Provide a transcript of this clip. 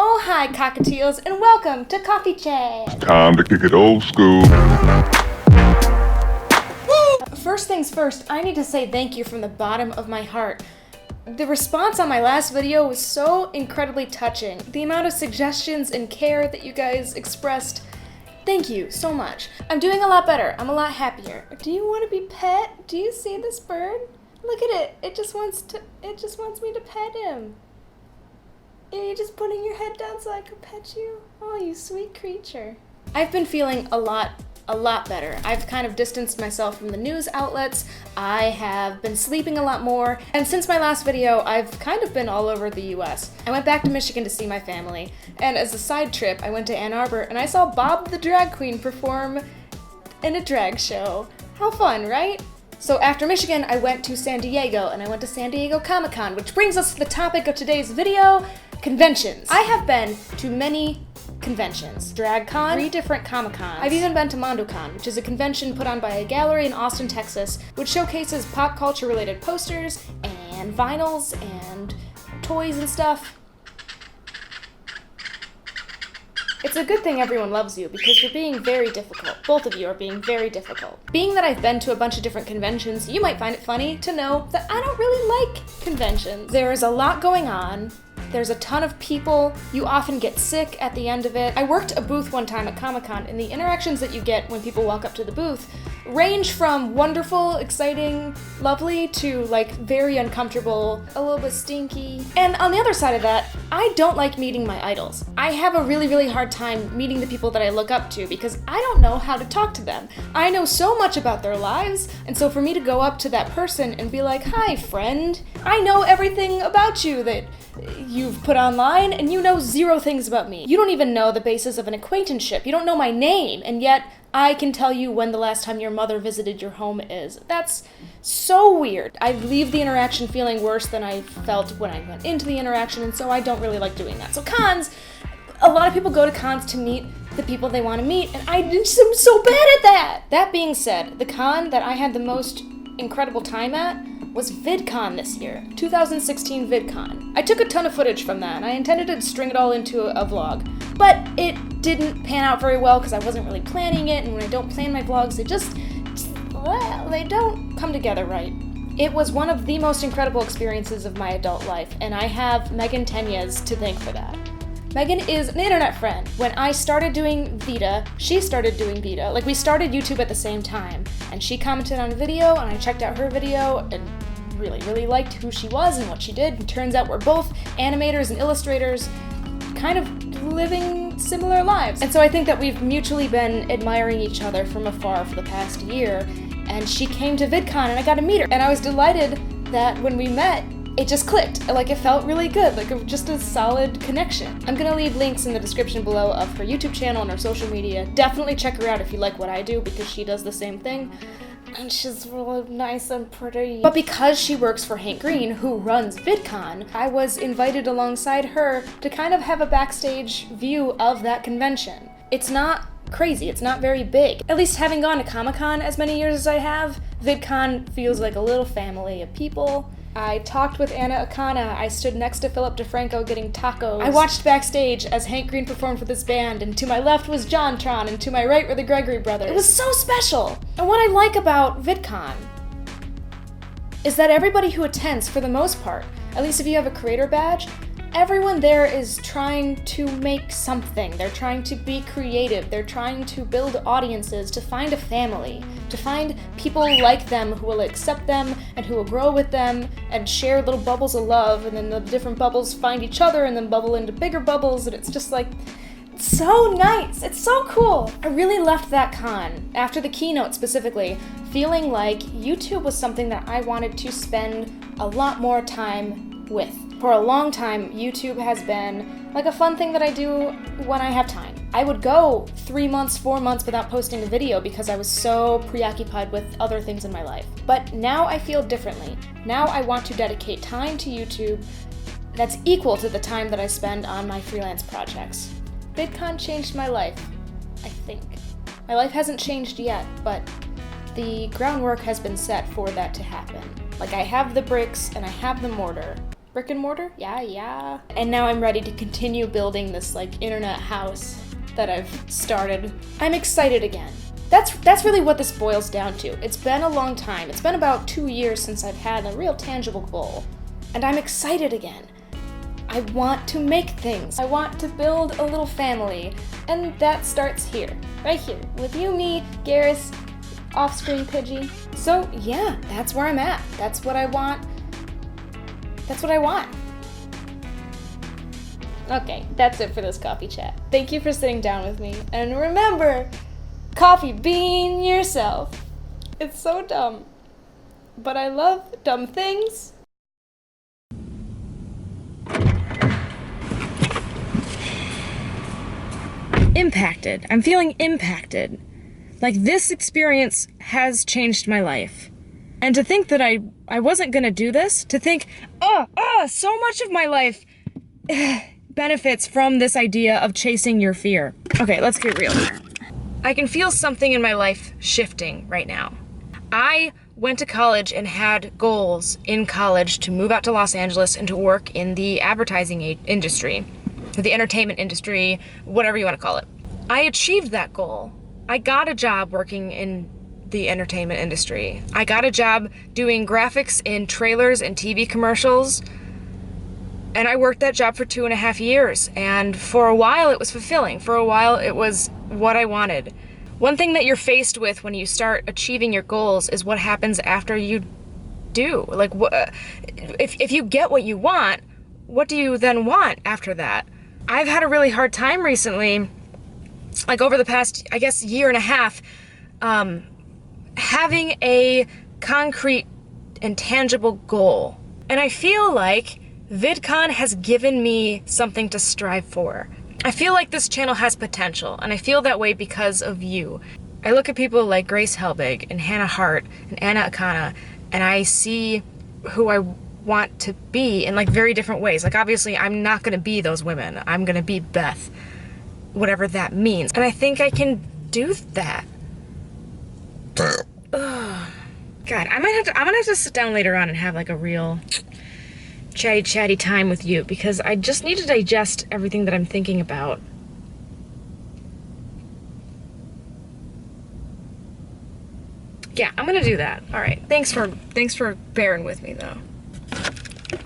Oh hi cockatiels, and welcome to Coffee Chat! Time to kick it old school. First things first, I need to say thank you from the bottom of my heart. The response on my last video was so incredibly touching. The amount of suggestions and care that you guys expressed, thank you so much. I'm doing a lot better, I'm a lot happier. Do you want to be pet? Do you see this bird? Look at it, it just wants me to pet him. Are you just putting your head down so I can pet you? Oh, you sweet creature. I've been feeling a lot better. I've kind of distanced myself from the news outlets. I have been sleeping a lot more. And since my last video, I've kind of been all over the US. I went back to Michigan to see my family. And as a side trip, I went to Ann Arbor and I saw Bob the drag queen perform in a drag show. How fun, right? So after Michigan, I went to San Diego and I went to San Diego Comic-Con, which brings us to the topic of today's video, conventions. I have been to many conventions. DragCon, 3 different Comic-Cons. I've even been to MondoCon, which is a convention put on by a gallery in Austin, Texas, which showcases pop culture related posters and vinyls and toys and stuff. It's a good thing everyone loves you because you're being very difficult. Both of you are being very difficult. Being that I've been to a bunch of different conventions, you might find it funny to know that I don't really like conventions. There is a lot going on. There's a ton of people. You often get sick at the end of it. I worked a booth one time at Comic-Con, and the interactions that you get when people walk up to the booth range from wonderful, exciting, lovely, to like very uncomfortable, a little bit stinky. And on the other side of that, I don't like meeting my idols. I have a really hard time meeting the people that I look up to because I don't know how to talk to them. I know so much about their lives, and so for me to go up to that person and be like, "Hi, friend, I know everything about you that you've put online, and you know 0 things about me. You don't even know the basis of an acquaintanceship. You don't know my name, and yet I can tell you when the last time your mother visited your home is." That's so weird. I leave the interaction feeling worse than I felt when I went into the interaction, and so I don't really like doing that. So cons, a lot of people go to cons to meet the people they want to meet, and I'm so bad at that! That being said, the con that I had the most incredible time at was Vidcon this year, 2016 Vidcon. I took a ton of footage from that, and I intended to string it all into a vlog, but it didn't pan out very well because I wasn't really planning it, and when I don't plan my vlogs, they don't come together right. It was one of the most incredible experiences of my adult life, and I have Megan Tenyes to thank for that. Megan is an internet friend. When I started doing Vita, she started doing Vita. Like, we started YouTube at the same time, and she commented on a video, and I checked out her video, and really liked who she was and what she did. And turns out we're both animators and illustrators, kind of living similar lives. And so I think that we've mutually been admiring each other from afar for the past year, and she came to VidCon and I got to meet her. And I was delighted that when we met, it just clicked. Like, it felt really good, like just a solid connection. I'm gonna leave links in the description below of her YouTube channel and her social media. Definitely check her out if you like what I do, because she does the same thing. And she's really nice and pretty. But because she works for Hank Green, who runs VidCon, I was invited alongside her to kind of have a backstage view of that convention. It's not crazy, it's not very big. At least having gone to Comic-Con as many years as I have, VidCon feels like a little family of people. I talked with Anna Akana, I stood next to Philip DeFranco getting tacos. I watched backstage as Hank Green performed with his band, and to my left was JonTron, and to my right were the Gregory brothers. It was so special! And what I like about VidCon is that everybody who attends, for the most part, at least if you have a creator badge, everyone there is trying to make something. They're trying to be creative. They're trying to build audiences, to find a family, to find people like them who will accept them and who will grow with them and share little bubbles of love, and then the different bubbles find each other and then bubble into bigger bubbles, and it's just like, it's so nice. It's so cool. I really left that con, after the keynote specifically, feeling like YouTube was something that I wanted to spend a lot more time with. For a long time, YouTube has been like a fun thing that I do when I have time. I would go 3 months, 4 months without posting a video because I was so preoccupied with other things in my life. But now I feel differently. Now I want to dedicate time to YouTube that's equal to the time that I spend on my freelance projects. VidCon changed my life, I think. My life hasn't changed yet, but the groundwork has been set for that to happen. Like, I have the bricks and I have the mortar. brick and mortar, yeah. And now I'm ready to continue building this like internet house that I've started. I'm excited again. That's really what this boils down to. It's been a long time. It's been about 2 years since I've had a real tangible goal. And I'm excited again. I want to make things. I want to build a little family. And that starts here, right here, with you, me, Garrus, offspring Pidgey. So yeah, that's where I'm at. That's what I want. That's what I want. Okay, that's it for this coffee chat. Thank you for sitting down with me. And remember, coffee bean yourself. It's so dumb. But I love dumb things. Impacted. I'm feeling impacted. Like, this experience has changed my life. And to think that I wasn't gonna do this, to think, so much of my life benefits from this idea of chasing your fear. Okay, let's get real here. I can feel something in my life shifting right now. I went to college and had goals in college to move out to Los Angeles and to work in the advertising industry, the entertainment industry, whatever you want to call it. I achieved that goal. I got a job working in the entertainment industry. I got a job doing graphics in trailers and TV commercials. And I worked that job for 2.5 years. And for a while it was fulfilling. For a while it was what I wanted. One thing that you're faced with when you start achieving your goals is what happens after you do. Like, if you get what you want, what do you then want after that? I've had a really hard time recently, like over the past, I guess, 1.5 years, having a concrete and tangible goal. And I feel like Vidcon has given me something to strive for. I feel like this channel has potential, and I feel that way because of you. I look at people like Grace Helbig and Hannah Hart and Anna Akana, and I see who I want to be in like very different ways. Like, obviously I'm not gonna be those women. I'm gonna be Beth, whatever that means. And I think I can do that. Ugh. God, I'm gonna have to sit down later on and have like a real chatty time with you, because I just need to digest everything that I'm thinking about. Yeah, I'm gonna do that. All right. Thanks for bearing with me though.